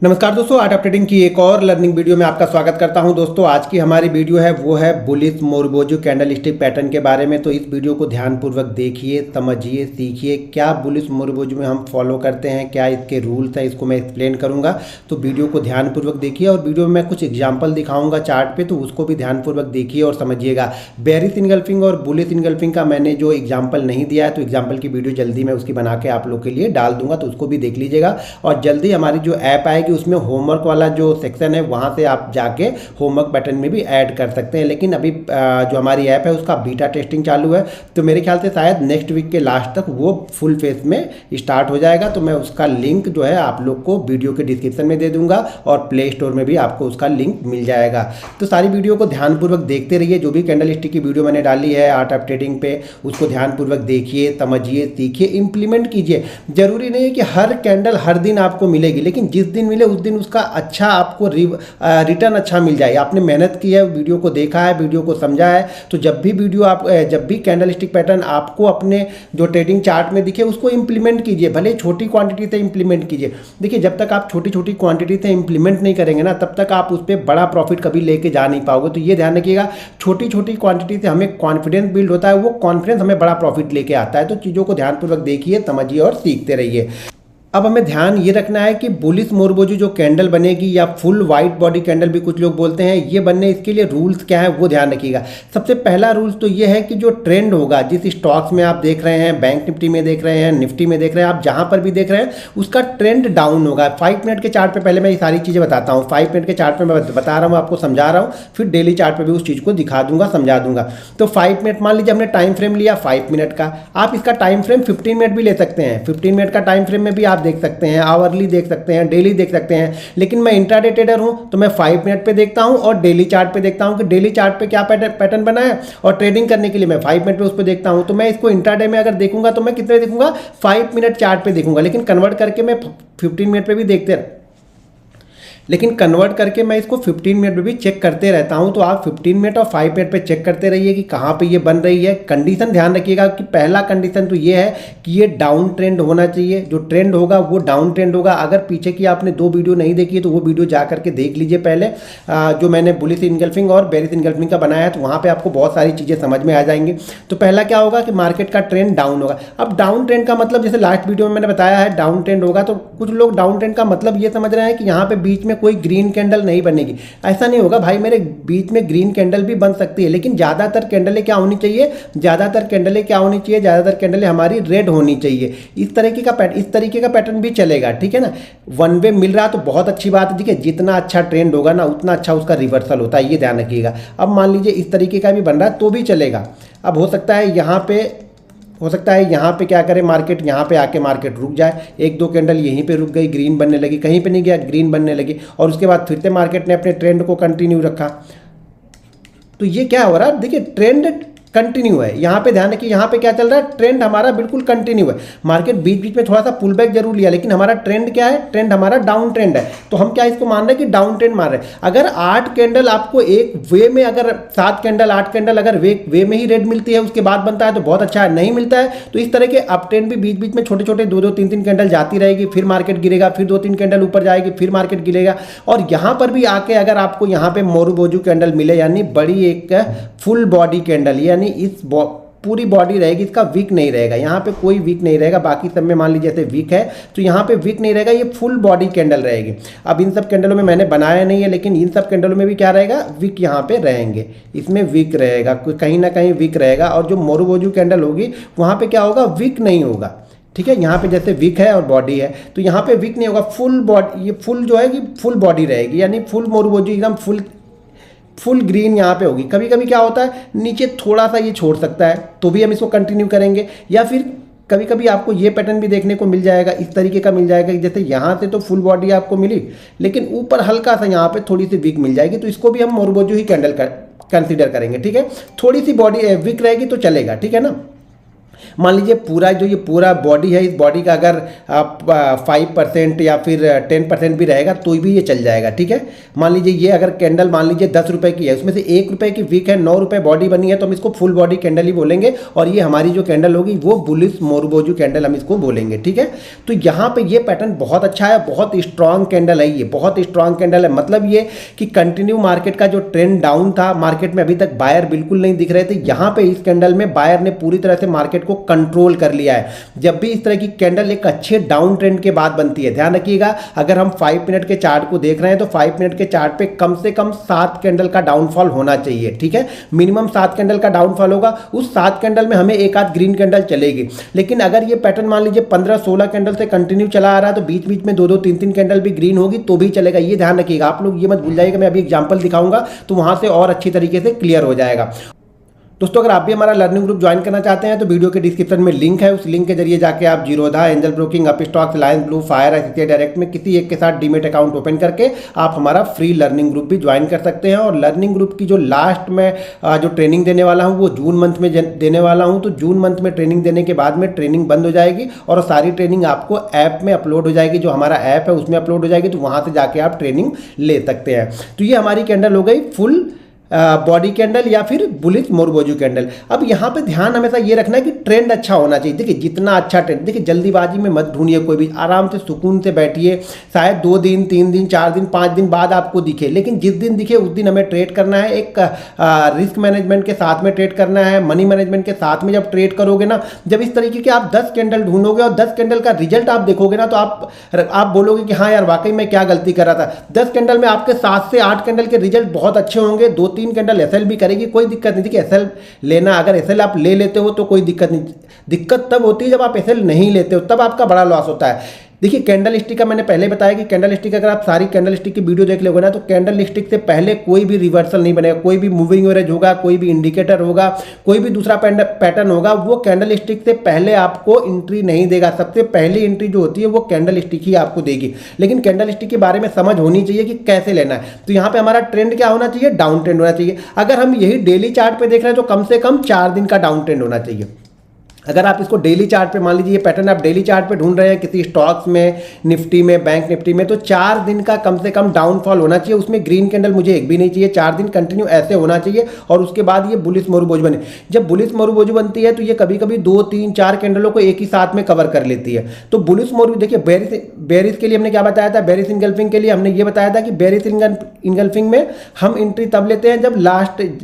नमस्कार दोस्तों, art of trading की एक और लर्निंग वीडियो में आपका स्वागत करता हूं। दोस्तों आज की हमारी वीडियो है वो है बुलिश मोरबोजू कैंडल स्टिक पैटर्न के बारे में। तो इस वीडियो को ध्यानपूर्वक देखिए, समझिए, सीखिए क्या बुलिश मोरबोजू में हम फॉलो करते हैं, क्या इसके रूल्स हैं, इसको मैं एक्सप्लेन करूंगा। तो वीडियो को ध्यानपूर्वक देखिए और वीडियो में मैं कुछ एग्जाम्पल दिखाऊंगा चार्ट पे, तो उसको भी ध्यानपूर्वक देखिए और समझिएगा। बेरिश इनगल्फिंग और बुलिश इनगल्फिंग का मैंने जो एग्जाम्पल नहीं दिया है, तो एग्जाम्पल की वीडियो जल्दी मैं उसकी बना के आप लोग के लिए डाल दूंगा, तो उसको भी देख लीजिएगा। और जल्दी हमारी जो ऐप आएगी उसमें होमवर्क वाला जो सेक्शन है वहाँ से आप जाके होमवर्क पैटर्न में भी ऐड कर सकते हैं। लेकिन अभी जो हमारी ऐप है उसका बीटा टेस्टिंग चालू है, तो मेरे ख्याल से शायद नेक्स्ट वीक के लास्ट तक वो फुल फेस में स्टार्ट हो जाएगा। तो मैं उसका लिंक जो है आप लोग को वीडियो के डिस्क्रिप्शन में दे दूंगा और प्ले स्टोर में भी आपको उसका लिंक मिल जाएगा। तो सारी वीडियो को ध्यानपूर्वक देखते रहिए। जो भी कैंडल स्टिक की वीडियो मैंने डाली है आर्ट ऑफ ट्रेडिंग पे, उसको ध्यानपूर्वक देखिए, समझिए, सीखिए, इंप्लीमेंट कीजिए। जरूरी नहीं है कि हर कैंडल हर दिन आपको मिलेगी, लेकिन जिस दिन मिले उस दिन उसका अच्छा आपको रिटर्न अच्छा मिल जाए। आपने मेहनत की है, वीडियो को देखा है, वीडियो को समझा है, तो जब भी कैंडल स्टिक पैटर्न आपको अपने जो ट्रेडिंग चार्ट में दिखे उसको इंप्लीमेंट कीजिए। भले छोटी क्वांटिटी से इंप्लीमेंट कीजिए। देखिए, जब तक आप छोटी छोटी क्वांटिटी से इंप्लीमेंट नहीं करेंगे ना, तब तक आप उस पर बड़ा प्रॉफिट कभी लेके जा नहीं पाओगे। तो ये ध्यान रखिएगा, छोटी छोटी क्वांटिटी से हमें कॉन्फिडेंस बिल्ड होता है, वो कॉन्फिडेंस हमें बड़ा प्रॉफिट लेके आता है। तो चीज़ों को ध्यानपूर्वक देखिए, समझिए और सीखते रहिए। अब हमें ध्यान ये रखना है कि बुलिश मोरबोजू जो कैंडल बनेगी, या फुल वाइट बॉडी कैंडल भी कुछ लोग बोलते हैं, ये बनने इसके लिए रूल्स क्या है वो ध्यान रखिएगा। सबसे पहला रूल्स तो ये है कि जो ट्रेंड होगा, जिस स्टॉक्स में आप देख रहे हैं, बैंक निफ्टी में देख रहे हैं, निफ्टी में देख रहे हैं, आप जहां पर भी देख रहे हैं, उसका ट्रेंड डाउन होगा। 5 मिनट के चार्ट पे पहले मैं ये सारी चीज़ें बताता हूँ। 5 मिनट के चार्ट पे मैं बता रहा हूँ, आपको समझा रहा हूँ, फिर डेली चार्ट पे भी उस चीज़ को दिखा दूंगा, समझा दूंगा। तो 5 मिनट मान लीजिए हमने टाइम फ्रेम लिया 5 मिनट का, आप इसका टाइम फ्रेम 15 मिनट भी ले सकते हैं। 15 मिनट का टाइम फ्रेम में भी आप देख सकते हैं, आवरली देख सकते हैं, डेली देख सकते हैं। लेकिन मैं इंट्राडे ट्रेडर हूं, तो मैं 5 मिनट पे देखता हूं और डेली चार्ट पे देखता हूं कि डेली चार्ट पे क्या पैटर्न बना है, और ट्रेडिंग करने के लिए मैं 5 मिनट पे उस पर देखता हूं। तो मैं इसको इंट्राडे में अगर देखूंगा तो मैं कितने देखूंगा, 5 मिनट चार्ट पे देखूंगा। लेकिन कन्वर्ट करके मैं 15 मिनट पे भी लेकिन कन्वर्ट करके मैं इसको 15 मिनट में भी चेक करते रहता हूं। तो आप 15 मिनट और 5 मिनट पे चेक करते रहिए कि कहां पे ये बन रही है। कंडीशन ध्यान रखिएगा कि पहला कंडीशन तो ये है कि ये डाउन ट्रेंड होना चाहिए। जो ट्रेंड होगा वो डाउन ट्रेंड होगा। अगर पीछे की आपने 2 वीडियो नहीं देखी है तो वो वीडियो जा करके देख लीजिए पहले, जो मैंने बुलिश इनगल्फिंग और बेरिश इनगल्फिंग का बनाया है, तो वहाँ पर आपको बहुत सारी चीज़ें समझ में आ जाएंगी। तो पहला क्या होगा कि मार्केट का ट्रेंड डाउन होगा। अब डाउन ट्रेंड का मतलब, जैसे लास्ट वीडियो में मैंने बताया है डाउन ट्रेंड होगा, तो कुछ लोग डाउन ट्रेंड का मतलब ये समझ रहे हैं कि यहाँ पे बीच में कोई ग्रीन कैंडल नहीं बनेगी। ऐसा नहीं होगा भाई मेरे, बीच में ग्रीन कैंडल भी बन सकती है, लेकिन ज्यादातर कैंडलें क्या होनी चाहिए, ज्यादातर कैंडलें हमारी रेड होनी चाहिए। इस तरीके का पैटर्न भी चलेगा, ठीक है ना। वन वे मिल रहा तो बहुत अच्छी बात है। देखिए, जितना अच्छा ट्रेंड होगा ना, उतना अच्छा उसका रिवर्सल होता है, ये ध्यान रखिएगा। अब मान लीजिए इस तरीके का भी बन रहा है तो भी चलेगा। अब हो सकता है यहाँ पे क्या करे मार्केट, यहाँ पे आके मार्केट रुक जाए, 1-2 कैंडल यहीं पे रुक गई, ग्रीन बनने लगी, कहीं पे नहीं गया, ग्रीन बनने लगी, और उसके बाद फिर से मार्केट ने अपने ट्रेंड को कंटिन्यू रखा। तो ये क्या हो रहा है, देखिए ट्रेंड कंटिन्यू है। यहाँ पे ध्यान रखिए, यहाँ पे क्या चल रहा है, ट्रेंड हमारा बिल्कुल कंटिन्यू है। मार्केट बीच बीच में थोड़ा सा पुल बैक जरूर लिया, लेकिन हमारा ट्रेंड क्या है, ट्रेंड हमारा डाउन ट्रेंड है। तो हम क्या इसको मान रहे हैं कि डाउन ट्रेंड मान रहे हैं। अगर 8 कैंडल आपको एक वे में, अगर 7 कैंडल 8 कैंडल अगर वे में ही रेड मिलती है, उसके बाद बनता है तो बहुत अच्छा है। नहीं मिलता है तो इस तरह के अप ट्रेंड भी बीच बीच में छोटे छोटे 2-2, 3-3 कैंडल जाती रहेगी, फिर मार्केट गिरेगा, फिर 2-3 कैंडल ऊपर जाएगी, फिर मार्केट गिरेगा। और यहाँ पर भी आके अगर आपको यहाँ पे मोरबोजू कैंडल मिले, यानी बड़ी एक फुल बॉडी कैंडल, यानी इस पूरी बॉडी रहेगी, इसका वीक नहीं रहेगा, यहाँ पे कोई वीक नहीं रहेगा। बाकी सब में मान लीजिए जैसे वीक है तो यहाँ पे वीक नहीं रहेगा, ये फुल बॉडी कैंडल रहेगी। अब इन सब कैंडलों में मैंने बनाया नहीं है, लेकिन इन सब कैंडलों में भी क्या रहेगा, वीक यहाँ पे रहेंगे, इसमें वीक रहेगा, कहीं ना कहीं वीक रहेगा। और जो मोरबोजू कैंडल होगी वहाँ पे क्या होगा, वीक नहीं होगा, ठीक है। यहाँ पे जैसे वीक है और बॉडी है, तो यहाँ पे वीक नहीं होगा, फुल बॉडी, ये फुल जो है कि फुल बॉडी रहेगी, यानी फुल मोरबोजू एकदम फुल ग्रीन यहाँ पे होगी। कभी कभी क्या होता है, नीचे थोड़ा सा ये छोड़ सकता है, तो भी हम इसको कंटिन्यू करेंगे। या फिर कभी कभी आपको ये पैटर्न भी देखने को मिल जाएगा, इस तरीके का मिल जाएगा, जैसे यहाँ से तो फुल बॉडी आपको मिली, लेकिन ऊपर हल्का सा यहाँ पे थोड़ी सी वीक मिल जाएगी, तो इसको भी हम मोरबोजू ही कैंडल कंसिडर करेंगे, ठीक है। थोड़ी सी बॉडी वीक रहेगी तो चलेगा, ठीक है ना। मान लीजिए पूरा जो ये पूरा बॉडी है, इस बॉडी का अगर आप 5% या फिर 10% भी रहेगा तो भी ये चल जाएगा, ठीक है। मान लीजिए ये अगर कैंडल मान लीजिए 10 रुपए की है, उसमें से 1 रुपए की वीक है, 9 रुपए बॉडी बनी है, तो हम इसको फुल बॉडी कैंडल ही बोलेंगे और ये हमारी जो कैंडल होगी वो बुलिश मोरुबोजू कैंडल हम इसको बोलेंगे, ठीक है। तो यहाँ पे ये पैटर्न बहुत अच्छा है, बहुत स्ट्रांग कैंडल है, ये बहुत स्ट्रांग कैंडल है। मतलब ये कि कंटिन्यू मार्केट का जो ट्रेंड डाउन था, मार्केट में अभी तक बायर बिल्कुल नहीं दिख रहे थे, यहाँ पे इस कैंडल में बायर ने पूरी तरह से मार्केट को कंट्रोल कर लिया है। जब भी इस तरह की कैंडल एक अच्छे डाउन ट्रेंड के बाद बनती है, ध्यान रखिएगा, अगर हम 5 मिनट के चार्ट को देख रहे हैं तो 5 मिनट के चार्ट पे कम से कम 7 कैंडल का डाउनफॉल होना चाहिए, ठीक है। मिनिमम 7 कैंडल का डाउनफॉल होगा, उस 7 कैंडल में हमें एक आध ग्रीन कैंडल चलेगी। लेकिन अगर ये पैटर्न मान लीजिए 15-16 कैंडल से कंटिन्यू चला आ रहा है तो बीच बीच में 2-2, 3-3 कैंडल भी ग्रीन होगी तो भी चलेगा, ये ध्यान रखिएगा। आप लोग ये मत भूल जाइएगा, मैं अभी एग्जांपल दिखाऊंगा तो वहां से और अच्छी तरीके से क्लियर हो जाएगा। दोस्तों अगर आप भी हमारा लर्निंग ग्रुप ज्वाइन करना चाहते हैं तो वीडियो के डिस्क्रिप्शन में लिंक है, उस लिंक के जरिए जाके आप Zerodha, angel broking, Upstox, Reliance blue, fire, ICICI direct में किसी एक के साथ डीमेट अकाउंट ओपन करके आप हमारा फ्री लर्निंग ग्रुप भी ज्वाइन कर सकते हैं। और लर्निंग ग्रुप की जो लास्ट में जो ट्रेनिंग देने वाला हूँ वो जून मंथ में देने वाला हूँ। तो जून मंथ में ट्रेनिंग देने के बाद में ट्रेनिंग बंद हो जाएगी और सारी ट्रेनिंग आपको ऐप में अपलोड हो जाएगी, जो हमारा ऐप है उसमें अपलोड हो जाएगी, तो वहाँ से जाके आप ट्रेनिंग ले सकते हैं। तो ये हमारी कैंडल हो गई फुल बॉडी कैंडल या फिर बुलिश मोरुबोजू कैंडल। अब यहाँ पे ध्यान हमेशा ये रखना है कि ट्रेंड अच्छा होना चाहिए। देखिए जितना अच्छा ट्रेंड, देखिए जल्दीबाजी में मत ढूंढिए, कोई भी आराम से सुकून से बैठिए, शायद 2 दिन 3 दिन 4 दिन 5 दिन बाद आपको दिखे, लेकिन जिस दिन दिखे उस दिन हमें ट्रेड करना है। एक रिस्क मैनेजमेंट के साथ में ट्रेड करना है, मनी मैनेजमेंट के साथ में जब ट्रेड करोगे ना, जब इस तरीके के आप 10 कैंडल ढूंढोगे और 10 कैंडल का रिजल्ट आप देखोगे ना, तो आप बोलोगे कि हाँ यार वाकई में क्या गलती कर रहा था। 10 कैंडल में आपके 7 से 8 कैंडल के रिजल्ट बहुत अच्छे होंगे, 2-3 कैंडल एसएल भी करेगी, कोई दिक्कत नहीं। देखिए एसएल लेना, अगर एसएल आप ले लेते हो तो कोई दिक्कत नहीं, दिक्कत तब होती है जब आप एसएल नहीं लेते हो, तब आपका बड़ा लॉस होता है। देखिए कैंडल स्टिक का मैंने पहले बताया कि कैंडल स्टिक अगर आप सारी कैंडल स्टिक की वीडियो देख लोगे ना, तो कैंडल स्टिक से पहले कोई भी रिवर्सल नहीं बनेगा, कोई भी मूविंग एवरेज होगा, कोई भी इंडिकेटर होगा, कोई भी दूसरा पैटर्न होगा, वो कैंडल स्टिक से पहले आपको एंट्री नहीं देगा। सबसे पहली एंट्री जो होती है वो कैंडल स्टिक ही आपको देगी। लेकिन कैंडल स्टिक के बारे में समझ होनी चाहिए कि कैसे लेना है। तो यहाँ पे हमारा ट्रेंड क्या होना चाहिए, डाउन ट्रेंड होना चाहिए। अगर हम यही डेली चार्ट पे देख रहे हैं तो कम से कम 4 दिन का डाउन ट्रेंड होना चाहिए। अगर आप इसको डेली चार्ट पे, मान लीजिए ये पैटर्न आप डेली चार्ट पे ढूंढ रहे हैं किसी स्टॉक्स में, निफ्टी में, बैंक निफ्टी में, तो 4 दिन का कम से कम डाउनफॉल होना चाहिए। उसमें ग्रीन कैंडल मुझे एक भी नहीं चाहिए, 4 दिन कंटिन्यू ऐसे होना चाहिए और उसके बाद ये बुलिश मोरुबोजू बने। जब बुलिश मोरुबोजू बनती है तो ये कभी कभी 2, 3, 4 कैंडलों को एक ही साथ में कवर कर लेती है। तो बुलिश मोरुबोजू, देखिए बेरिश के लिए हमने क्या बताया था, बेरिश इनगल्फिंग के लिए हमने ये बताया था कि बेरिश इनगल्फिंग में हम एंट्री तब लेते हैं जब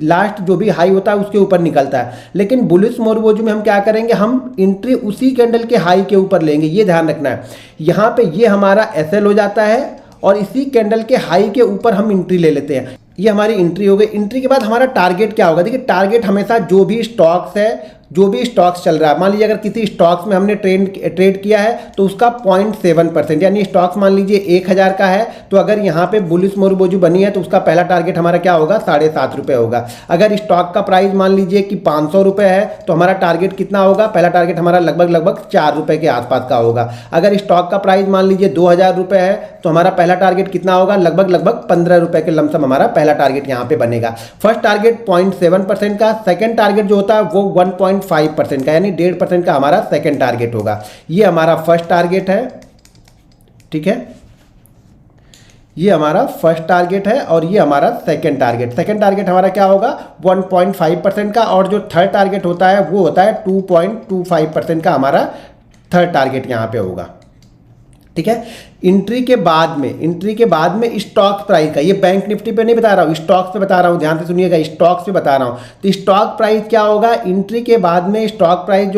लास्ट जो भी हाई होता है उसके ऊपर निकलता है। लेकिन बुलिश मोरुबोजू में हम क्या करेंगे, हम एंट्री उसी कैंडल के हाई के ऊपर लेंगे, ये ध्यान रखना है। यहां पे ये हमारा एसएल हो जाता है और इसी कैंडल के हाई के ऊपर हम एंट्री ले लेते हैं। ये हमारी एंट्री हो गई। एंट्री के बाद हमारा टारगेट क्या होगा, देखिए टारगेट हमेशा जो भी स्टॉक्स है, जो भी स्टॉक्स चल रहा है, मान लीजिए अगर किसी स्टॉक्स में हमने ट्रेड किया है तो उसका 0.7%, यानी स्टॉक्स मान लीजिए 1000 का है, तो अगर यहाँ पे बुलिश मोरुबोजू बनी है तो उसका पहला टारगेट हमारा क्या होगा, 7.5 रुपये होगा। अगर स्टॉक का प्राइस मान लीजिए कि 500 रुपये है तो हमारा टारगेट कितना होगा, पहला टारगेट हमारा लगभग 4 रुपये के आसपास का होगा। अगर स्टॉक का प्राइस मान लीजिए 2000 रुपये है तो हमारा पहला टारगेट कितना होगा, लगभग 15 रुपये के लमसम हमारा पहला टारगेट यहाँ पे बनेगा। फर्स्ट टारगेट 0.7% का, सेकंड टारगेट जो होता है वो 1.5% का, यानी 1.5% का हमारा सेकंड टारगेट होगा। ये हमारा फर्स्ट टारगेट है, ठीक है, ये हमारा फर्स्ट टारगेट है और ये हमारा सेकंड टारगेट। सेकंड टारगेट हमारा क्या होगा, 1.5% का, और जो थर्ड टारगेट होता है वो होता है 2.25% का हमारा थर्ड टारगेट यहाँ पे होगा, ठीक है। एंट्री के बाद में स्टॉक प्राइस का, ये बैंक निफ्टी पे नहीं बता रहा हूँ, स्टॉक्स पे बता रहा हूँ, ध्यान से सुनिएगा, स्टॉक्स पे बता रहा हूँ। तो स्टॉक प्राइस क्या होगा, एंट्री के बाद में स्टॉक प्राइस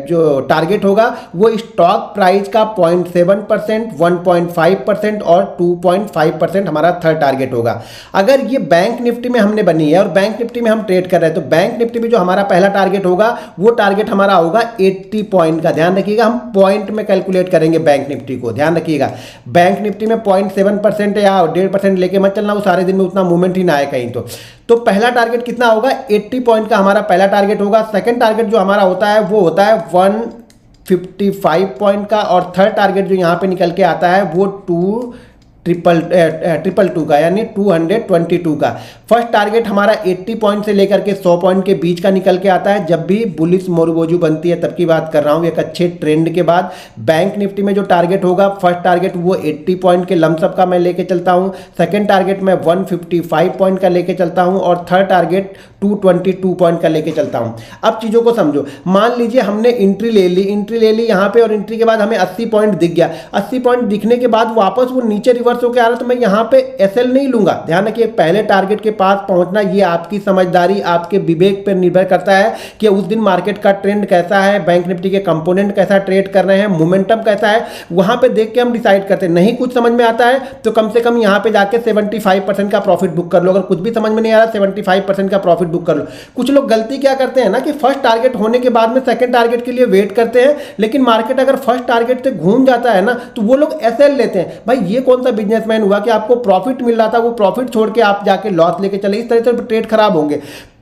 जो टारगेट होगा वो स्टॉक प्राइस का 0.7%, 1.5% और 2.5% हमारा थर्ड टारगेट होगा। अगर ये बैंक निफ्टी में हमने बनी है और बैंक निफ्टी में हम ट्रेड कर रहे हैं तो बैंक निफ्टी में जो हमारा पहला टारगेट होगा वो टारगेट हमारा होगा 80 पॉइंट का। ध्यान रखिएगा, हम पॉइंट में कैलकुलेट करेंगे बैंक निफ्टी को, ध्यान रखिएगा। बैंक निफ्टी में 0.7% या 1.5% लेके मत चलना, वो सारे दिन में उतना मूवमेंट ही ना आए कहीं। तो पहला टारगेट कितना होगा, 80 पॉइंट का हमारा पहला टारगेट होगा। सेकंड टारगेट जो हमारा होता है वो होता है 155 पॉइंट का, और थर्ड टारगेट जो यहाँ पे निकल के आता है वो 222 का, यानी 222 का। फर्स्ट टारगेट हमारा 80 पॉइंट से लेकर के 100 पॉइंट के बीच का निकल के आता है जब भी बुलिश मोरुबोजू बनती है, तब की बात कर रहा हूँ। एक अच्छे ट्रेंड के बाद बैंक निफ्टी में जो टारगेट होगा, फर्स्ट टारगेट वो 80 पॉइंट के लमसम का मैं लेके चलता हूँ, सेकेंड टारगेट मैं 155 पॉइंट का लेके चलता हूँ और थर्ड टारगेट 222 पॉइंट का लेके चलता हूँ। अब चीज़ों को समझो, मान लीजिए हमने एंट्री ले ली यहाँ पे और एंट्री के बाद हमें 80 पॉइंट दिख गया। 80 पॉइंट दिखने के बाद वापस वो नीचे रिवर्स होकर आ रहा है, तो मैं यहाँ पे एसएल नहीं लूंगा। ध्यान रखिए, पहले टारगेट के पास पहुंचना ये आपकी समझदारी, आपके विवेक पर निर्भर करता है कि उस दिन मार्केट का ट्रेंड कैसा है, बैंक निफ्टी के कंपोनेंट कैसा ट्रेड कर रहे हैं, मोमेंटम कैसा है, वहां पे देख के हम डिसाइड करते हैं। नहीं कुछ समझ में आता है तो कम से कम यहाँ पे जाके 75% का प्रॉफिट बुक कर लो। अगर कुछ भी समझ में नहीं आ रहा, 75% का प्रॉफिट बुक कर लो। कुछ लोग गलती क्या करते हैं ना कि फर्स्ट टारगेट होने के बाद में सेकंड टारगेट के लिए वेट करते हैं, लेकिन मार्केट अगर फर्स्ट टारगेट से घूम जाता है ना तो वो लोग एसएल लेते हैं। भाई ये कौन सा बिजनेसमैन हुआ कि आपको प्रॉफिट मिल रहा था, वो प्रॉफिट छोड़ के आप जाके लॉस लेके चले? इस तरह से ट्रेड खराब होंगे।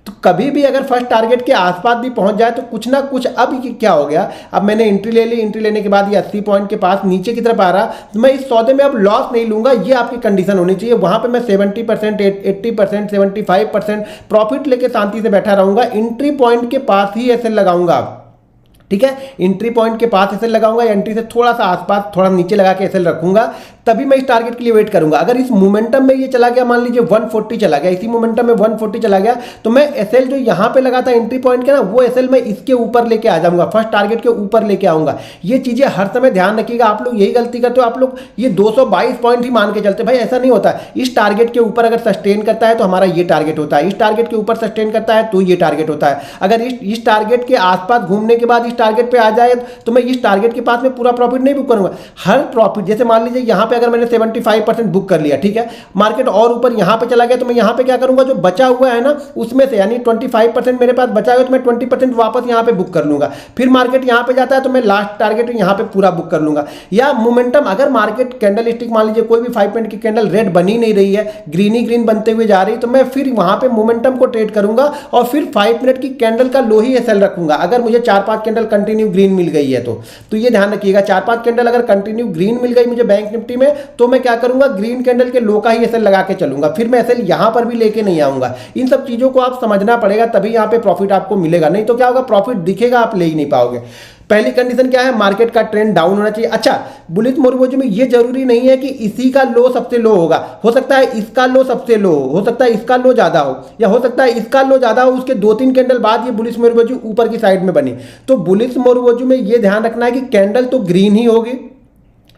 तो कभी भी अगर फर्स्ट टारगेट के आसपास भी पहुंच जाए तो कुछ ना कुछ, अब क्या हो गया, अब मैंने एंट्री ले ली, एंट्री लेने के बाद ये 80 पॉइंट के पास नीचे की तरफ आ रहा, तो मैं इस सौदे में अब लॉस नहीं लूंगा। ये आपकी कंडीशन होनी चाहिए। वहां पे मैं 70%, 80%, 75% प्रॉफिट लेके शांति से बैठा रहूंगा। एंट्री पॉइंट के पास ही ऐसे लगाऊंगा, ठीक है, एंट्री पॉइंट के पास एसएल लगाऊंगा, एंट्री से थोड़ा सा आसपास थोड़ा नीचे लगा के एसएल रखूंगा, तभी मैं इस टारगेट के लिए वेट करूंगा। अगर इस मोमेंटम में ये चला गया, मान लीजिए 140 चला गया, इसी मोमेंटम में 140 चला गया, तो मैं एसएल जो यहां पे लगा था एंट्री पॉइंट के ना, वो एसएल मैं इसके ऊपर लेके आ जाऊंगा, फर्स्ट टारगेट के ऊपर लेके आऊंगा। ये चीजें हर समय ध्यान रखिएगा। आप लोग यही गलती करते हो, आप लोग ये 222 पॉइंट ही मान के चलते। भाई ऐसा नहीं होता। इस टारगेट के ऊपर अगर सस्टेन करता है तो हमारा ये टारगेट होता है, इस टारगेट के ऊपर सस्टेन करता है तो ये टारगेट होता है। अगर इस टारगेट के आसपास घूमने के बाद इस टारगेट पे आ जाए तो मैं इस टारगेट के पास में पूरा प्रॉफिट नहीं बुक करूंगा। हर प्रॉफिट, जैसे मान लीजिए यहां पे अगर मैंने 75% बुक कर लिया, ठीक है, मार्केट और ऊपर यहां पे चला गया, तो मैं यहां पे क्या करूंगा, जो बचा हुआ है ना उसमें से, यानी 25% मेरे पास बचा हुआ, तो मैं 20% वापस यहां पे बुक कर लूंगा। फिर मार्केट यहां पे जाता है तो मैं लास्ट टारगेट यहां पे पूरा बुक कर लूंगा। या मोमेंटम, अगर मार्केट कैंडल स्टिक मान लीजिए कोई भी 5 मिनट की कैंडल रेड बनी नहीं रही है, ग्रीन ही ग्रीन बनते हुए जा रही, तो मैं फिर वहां पे मोमेंटम को ट्रेड करूंगा और फिर 5 मिनट की कैंडल का लो ही एसएल रखूंगा। अगर मुझे 4-5 कैंडल कंटिन्यू ग्रीन मिल गई है तो ये ध्यान रखिएगा, 4-5 कैंडल अगर कंटिन्यू ग्रीन मिल गई मुझे बैंक निफ्टी में, तो मैं क्या करूंगा, ग्रीन कैंडल के लो का ही एसएल लगा के चलूंगा। फिर मैं एसएल यहां पर भी लेके नहीं आऊंगा। इन सब चीजों को आप समझना पड़ेगा, तभी यहां पे प्रॉफिट आपको मिलेगा। नहीं तो क्या होगा, प्रॉफिट दिखेगा, आप ले ही नहीं पाओगे। पहली कंडीशन क्या है, मार्केट का ट्रेंड डाउन होना चाहिए। अच्छा, बुलिश मोरुबोजू में ये जरूरी नहीं है कि इसी का लो सबसे लो होगा, हो सकता है इसका लो सबसे लो हो सकता है इसका लो ज्यादा हो, या हो सकता है इसका लो ज्यादा हो, उसके 2-3 कैंडल बाद ये बुलिश मोरुबोजू ऊपर की साइड में बनी। तो बुलिश मोरुबोजू में ये ध्यान रखना है कि कैंडल तो ग्रीन ही होगी,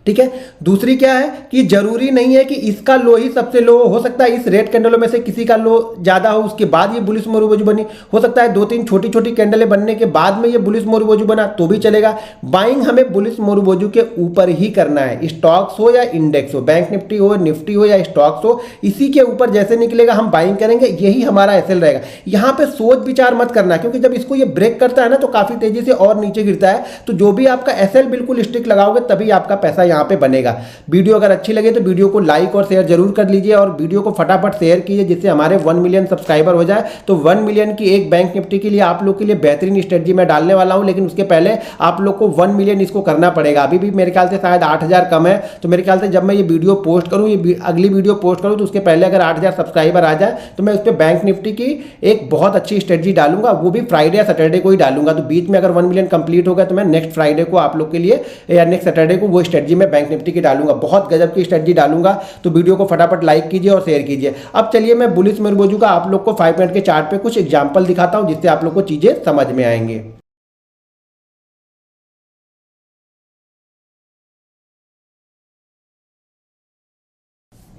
ठीक है। दूसरी क्या है कि जरूरी नहीं है कि इसका लो ही सबसे लो हो सकता है इस रेड कैंडलों में से किसी का लो ज्यादा हो, उसके बाद ये बुलिश मोरुबोजू बनी। हो सकता है 2-3 छोटी छोटी कैंडलें बनने के बाद में ये बुलिश मोरुबोजू बना, तो भी चलेगा। बाइंग हमें बुलिश मोरुबोजू के ऊपर ही करना है, स्टॉक्स हो या इंडेक्स हो, बैंक निफ्टी हो, निफ्टी हो या स्टॉक्स हो, इसी के ऊपर जैसे निकलेगा हम बाइंग करेंगे, यही हमारा एसएल रहेगा। यहाँ पे सोच विचार मत करना, क्योंकि जब इसको ये ब्रेक करता है ना तो काफी तेजी से और नीचे गिरता है। तो जो भी आपका एसएल बिल्कुल स्ट्रिक्ट लगाओगे तभी आपका पैसा यहाँ पे बनेगा। वीडियो अगर अच्छी लगे तो वीडियो को लाइक और शेयर जरूर कर लीजिए, और वीडियो को फटाफट शेयर कीजिए जिससे हमारे 1 मिलियन सब्सक्राइबर हो जाए। तो 1 मिलियन की एक बैंक निफ्टी के लिए आप लोग के लिए बेहतरीन स्ट्रेटजी मैं डालने वाला हूं, लेकिन उसके पहले आप लोग को 1 मिलियन इसको करना पड़ेगा। अभी भी मेरे ख्याल से शायद 8000 कम है, तो मेरे ख्याल से जब मैं ये वीडियो पोस्ट करूँ, ये अगली वीडियो पोस्ट करूँ, तो उसके पहले अगर 8000 सब्सक्राइबर आ जाए तो मैं उस पर बैंक निफ्टी की एक बहुत अच्छी स्ट्रेटजी डालूंगा, वो भी फ्राइडे या सैटरडे को ही डालूंगा। तो बीच में अगर 1 मिलियन कंप्लीट होगा तो मैं नेक्स्ट फ्राइडे को आप लोग के लिए या नेक्स्ट सैटरडे को वो स्ट्रेटजी में बैंक निफ्टी की डालूंगा, बहुत गजब की स्ट्रेटजी डालूंगा। तो वीडियो को फटाफट लाइक कीजिए और शेयर कीजिए। अब चलिए मैं बुलिश मोरुबोजू का आप लोग को 5 मिनट के चार्ट पे कुछ एग्जांपल दिखाता हूं, जिससे आप लोग को चीजें समझ में आएंगे।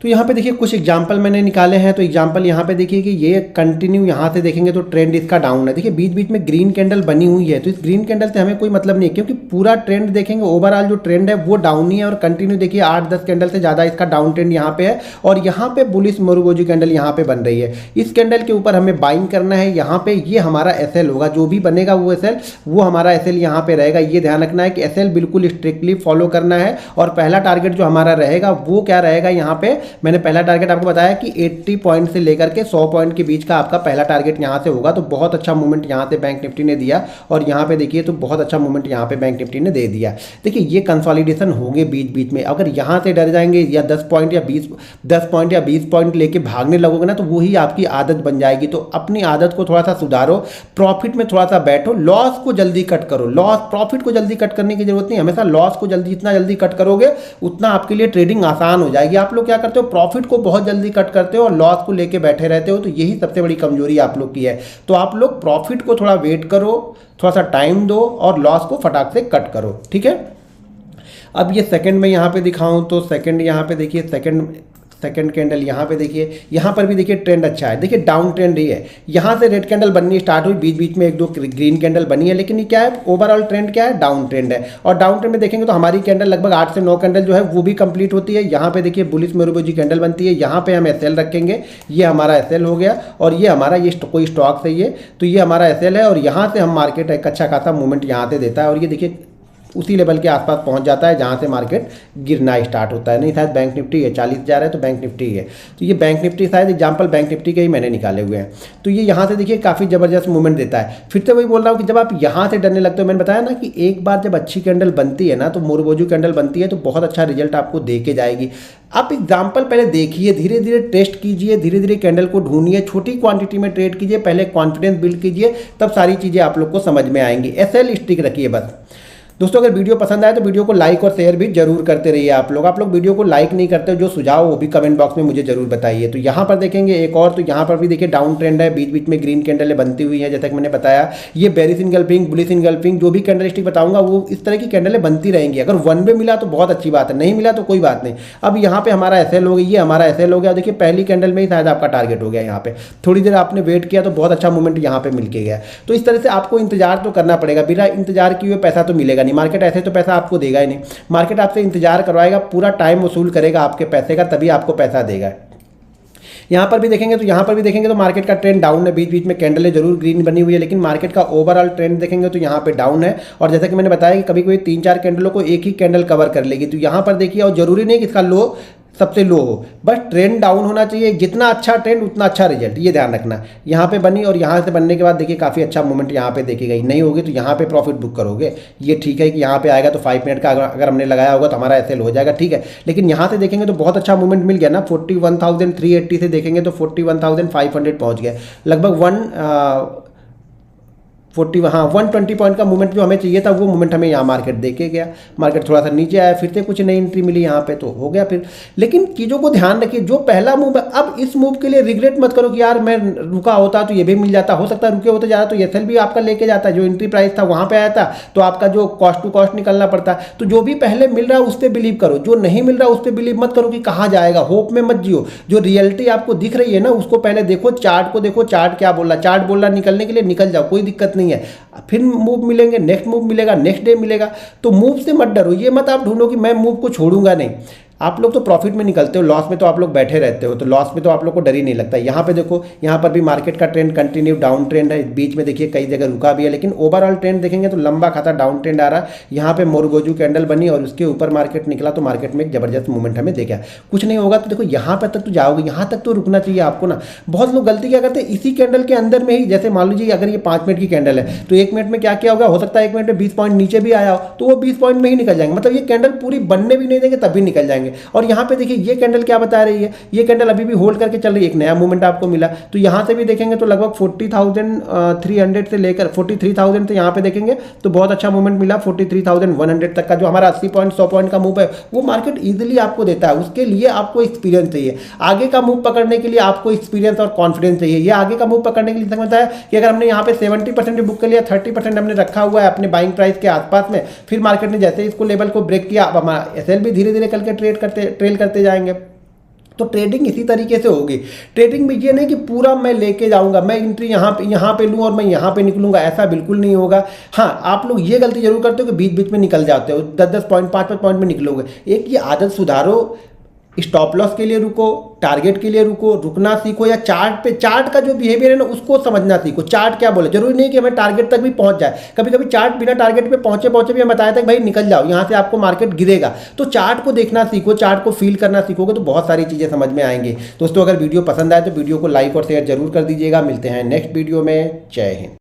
तो यहाँ पे देखिए कुछ एग्जाम्पल मैंने निकाले हैं। तो एग्जाम्पल यहाँ पे देखिए कि ये कंटिन्यू यहाँ से देखेंगे तो ट्रेंड इसका डाउन है। देखिए बीच बीच में ग्रीन कैंडल बनी हुई है, तो इस ग्रीन कैंडल से हमें कोई मतलब नहीं है, क्योंकि पूरा ट्रेंड देखेंगे ओवरऑल जो ट्रेंड है वो डाउन ही है। और कंटिन्यू देखिए 8-10 कैंडल से ज़्यादा इसका डाउन ट्रेंड यहाँ पे है, और यहाँ पे बुलिश मोरुबोजू कैंडल यहाँ पे बन रही है। इस कैंडल के ऊपर हमें बाइंग करना है। यहाँ पे ये हमारा एसएल होगा, जो भी बनेगा वो एसएल, वो हमारा एसएल यहाँ पे रहेगा। ये ध्यान रखना है कि एसएल बिल्कुल स्ट्रिक्टली फॉलो करना है। और पहला टारगेट जो हमारा रहेगा वो क्या रहेगा, यहाँ पे मैंने पहला टारगेट आपको बताया कि 80 पॉइंट से लेकर के 100 पॉइंट के बीच का आपका पहला टारगेट यहाँ से होगा। तो बहुत अच्छा मूवमेंट यहाँ से बैंक निफ्टी ने दिया और यहाँ पे देखिए तो बहुत अच्छा मूवमेंट यहाँ पे बैंक निफ्टी ने दे दिया। देखिए ये कंसोलिडेशन होंगे बीच बीच में, अगर यहाँ से डर जाएंगे या 10 पॉइंट या 20 पॉइंट लेके भागने लगोगे ना तो वही आपकी आदत बन जाएगी। तो अपनी आदत को थोड़ा सा सुधारो, प्रॉफिट में थोड़ा सा बैठो, लॉस को जल्दी कट करो। प्रॉफिट को जल्दी कट करने की जरूरत नहीं, हमेशा लॉस को जितना जल्दी कट करोगे उतना आपके लिए ट्रेडिंग आसान हो जाएगी। आप लोग क्या करते हो, प्रॉफिट को बहुत जल्दी कट करते हो और लॉस को लेके बैठे रहते हो, तो यही सबसे बड़ी कमजोरी आप लोग की है। तो आप लोग प्रॉफिट को थोड़ा वेट करो, थोड़ा सा टाइम दो और लॉस को फटाक से कट करो, ठीक है। अब ये सेकंड में यहाँ पे दिखाऊं तो सेकंड यहाँ पे देखिए, सेकंड कैंडल यहाँ पे देखिए, यहाँ पर भी देखिए ट्रेंड अच्छा है। देखिए डाउन ट्रेंड ही है, यहाँ से रेड कैंडल बननी स्टार्ट हुई, बीच बीच में एक दो ग्रीन कैंडल बनी है, लेकिन ये क्या है, ओवरऑल ट्रेंड क्या है, डाउन ट्रेंड है। और डाउन ट्रेंड में देखेंगे तो हमारी कैंडल लगभग 8 से 9 कैंडल जो है वो भी कंप्लीट होती है। यहाँ पे देखिए बुलिश मोरोबोजी कैंडल बनती है, यहाँ पे हम एसएल रखेंगे, ये हमारा एसएल हो गया और ये हमारा ये कोई स्टॉक है ये, तो ये हमारा एसएल है और यहाँ से हम मार्केट एक अच्छा खासा मूवमेंट यहाँ से देता है और ये देखिए उसी लेवल के आसपास पहुंच जाता है जहां से मार्केट गिरना स्टार्ट होता है। नहीं शायद बैंक निफ्टी है, 40,000 है तो बैंक निफ्टी है, तो ये बैंक निफ्टी शायद एग्जांपल बैंक निफ्टी के ही मैंने निकाले हुए हैं। तो ये यहाँ से देखिए काफ़ी ज़बरदस्त मूवमेंट देता है। फिर से वही बोल रहा हूँ कि जब आप यहाँ से डरने लगते हो, मैंने बताया ना कि एक बार जब अच्छी कैंडल बनती है ना, तो मोरोबोजी कैंडल बनती है तो बहुत अच्छा रिजल्ट आपको दे के जाएगी। आप एग्जाम्पल पहले देखिए, धीरे धीरे टेस्ट कीजिए, धीरे धीरे कैंडल को ढूंढिए, छोटी क्वांटिटी में ट्रेड कीजिए, पहले कॉन्फिडेंस बिल्ड कीजिए, तब सारी चीज़ें आप लोग को समझ में आएंगी। एसएल स्टिक रखिए बस। दोस्तों अगर वीडियो पसंद आए तो वीडियो को लाइक और शेयर भी जरूर करते रहिए। आप लोग वीडियो को लाइक नहीं करते हो, जो सुझाव वो भी कमेंट बॉक्स में मुझे जरूर बताइए। तो यहाँ पर देखेंगे एक और, तो यहाँ पर भी देखिए डाउन ट्रेंड है, बीच बीच में ग्रीन कैंडलें बनती हुई है। जैसा कि मैंने बताया ये बेरिश इनगल्फिंग, बुलिश इनगल्फिंग, जो भी कैंडलस्टिक बताऊंगा वो इस तरह की कैंडलें बनती रहेंगी। अगर वन वे मिला तो बहुत अच्छी बात है, नहीं मिला तो कोई बात नहीं। अब यहाँ पे हमारा एसएल हो गया, ये हमारा एसएल हो गया। देखिए पहली कैंडल में ही शायद आपका टारगेट हो गया, यहाँ पे थोड़ी देर आपने वेट किया तो बहुत अच्छा मूवमेंट यहाँ पे मिल के गया। तो इस तरह से आपको इंतजार तो करना पड़ेगा, बिना इंतजार किए पैसा तो मिलेगा नहीं। मार्केट ऐसे तो पैसा आपको देगा ही नहीं, मार्केट आपसे इंतजार करवाएगा, पूरा टाइम वसूल करेगा आपके पैसे का, तभी आपको पैसा देगा। यहाँ पर भी देखेंगे तो मार्केट का ट्रेंड डाउन है, बीच बीच में कैंडलें जरूर ग्रीन बनी हुई है, लेकिन मार्केट का ओवरऑल ट्रेंड देखेंगे तो यहाँ पे डाउन है। और जैसा कि मैंने बताया कि कभी कभी 3-4 कैंडलों को एक ही कैंडल कवर कर लेगी। तो यहाँ पर देखिए, और जरूरी नहीं कि इसका लो सबसे लो हो, बस ट्रेंड डाउन होना चाहिए। जितना अच्छा ट्रेंड उतना अच्छा रिजल्ट, ये ध्यान रखना। यहाँ पे बनी और यहाँ से बनने के बाद देखिए काफ़ी अच्छा मूवमेंट यहाँ पे देखी गई। नहीं होगी तो यहाँ पे प्रॉफिट बुक करोगे, ये ठीक है कि यहाँ पे आएगा तो 5 मिनट का अगर हमने लगाया होगा तो हमारा एसएल हो जाएगा, ठीक है। लेकिन यहाँ से देखेंगे तो बहुत अच्छा मूवमेंट मिल गया ना, 41,380 से देखेंगे तो 41,500 पहुँच गया, लगभग 120 पॉइंट का मूवमेंट जो हमें चाहिए था वो मूवमेंट हमें यहाँ मार्केट देके गया। मार्केट थोड़ा सा नीचे आया, फिर से कुछ नई एंट्री मिली यहाँ पे तो हो गया फिर। लेकिन चीज़ों को ध्यान रखिए, जो पहला मूव है, अब इस मूव के लिए रिग्रेट मत करो कि यार मैं रुका होता तो ये भी मिल जाता, हो सकता है रुके होते जा रहा तो एसएल भी आपका लेके जाता, जो एंट्री प्राइस था वहाँ पर आया था तो आपका जो कॉस्ट टू कॉस्ट निकलना पड़ता। तो जो भी पहले मिल रहा है उस पर बिलीव करो, जो नहीं मिल रहा उस पर बिलीव मत करो कि कहाँ जाएगा, होप में मत जियो। जो रियलिटी आपको दिख रही है ना उसको पहले देखो, चार्ट को देखो, चार्ट क्या बोल रहा, चार्ट बोल रहा निकलने के लिए निकल जाओ, कोई दिक्कत नहीं है। फिर मूव मिलेंगे, नेक्स्ट मूव मिलेगा, नेक्स्ट डे मिलेगा। तो मूव से मत डरो, ये मत आप ढूंढो कि मैं मूव को छोड़ूंगा नहीं। आप लोग तो प्रॉफिट में निकलते हो, लॉस में तो आप लोग बैठे रहते हो, तो लॉस में तो आप लोग को डर ही नहीं लगता। यहाँ पे देखो, यहाँ पर भी मार्केट का ट्रेंड कंटिन्यू डाउन ट्रेंड है, बीच में देखिए कई जगह रुका भी है, लेकिन ओवरऑल ट्रेंड देखेंगे तो लंबा खाता डाउन ट्रेंड आ रहा है। यहाँ पे मोरोबोजी कैंडल बनी और उसके ऊपर मार्केट निकला तो मार्केट में एक जबरदस्त मूवमेंट हमें देखा। कुछ नहीं होगा तो देखो यहाँ पर तक तो जाओगे, यहाँ तक तो रुकना चाहिए आपको ना। बहुत लोग गलती क्या करते हैं, इसी कैंडल के अंदर में ही, जैसे मान लीजिए अगर ये 5 मिनट की कैंडल है तो 1 मिनट में क्या क्या होगा, हो सकता है 1 मिनट में 20 पॉइंट नीचे भी आया हो तो वो 20 पॉइंट में ही निकल जाएंगे, मतलब ये कैंडल पूरी बनने भी नहीं देंगे तभी निकल जाएंगे। और यहाँ पे देखिए ये कैंडल क्या बता रही है, ये कैंडल अभी भी होल्ड करके चल रही है, एक नया मूवमेंट आपको मिला। तो यहाँ से भी देखेंगे तो लगभग 40,300 से लेकर 43,000 से यहाँ पे देखेंगे तो बहुत अच्छा मूवमेंट मिला, 43,100 तक का जो हमारा 80 पॉइंट 100 पॉइंट का मूव है वो मार्केट इजीली आपको देता है। उसके लिए आपको एक्सपीरियंस चाहिए, आगे का मूव पकड़ने के लिए आपको एक्सपीरियंस और कॉन्फिडेंस चाहिए। ये आगे का मूव पकड़ने के लिए समझता है कि अगर हमने यहाँ पे 70% बुक कर लिया, 30% हमने रखा हुआ है अपने बाइंग प्राइस के आसपास में, फिर मार्केट ने जैसे इसको लेवल को ब्रेक किया, अब हमारा एसएल भी धीरे धीरे करके ट्रेल करते जाएंगे। तो ट्रेडिंग इसी तरीके से होगी। ट्रेडिंग में ये नहीं कि पूरा मैं लेके जाऊंगा, मैं एंट्री यहाँ पे लूँ और मैं यहाँ पे निकलूंगा, ऐसा बिल्कुल नहीं होगा। हाँ, आप लोग ये गलती जरूर करते हो कि बीच बीच में निकल जाते हो, 10-10 पॉइंट 5-5 पॉइंट में निकलोगे। एक ये आदत सुधारो, स्टॉप लॉस के लिए रुको, टारगेट के लिए रुको, रुकना सीखो, या चार्ट का जो बिहेवियर है ना उसको समझना सीखो। चार्ट क्या बोले, जरूरी नहीं कि हमें टारगेट तक भी पहुंच जाए, कभी कभी चार्ट बिना टारगेट पे पहुंचे पहुंचे भी हम बताया था कि भाई निकल जाओ यहाँ से, आपको मार्केट गिरेगा। तो चार्ट को देखना सीखो, चार्ट को फील करना सीखोगे तो बहुत सारी चीज़ें समझ में आएंगी। दोस्तों अगर वीडियो पसंद आए तो वीडियो को लाइक और शेयर जरूर कर दीजिएगा। मिलते हैं नेक्स्ट वीडियो में। जय हिंद।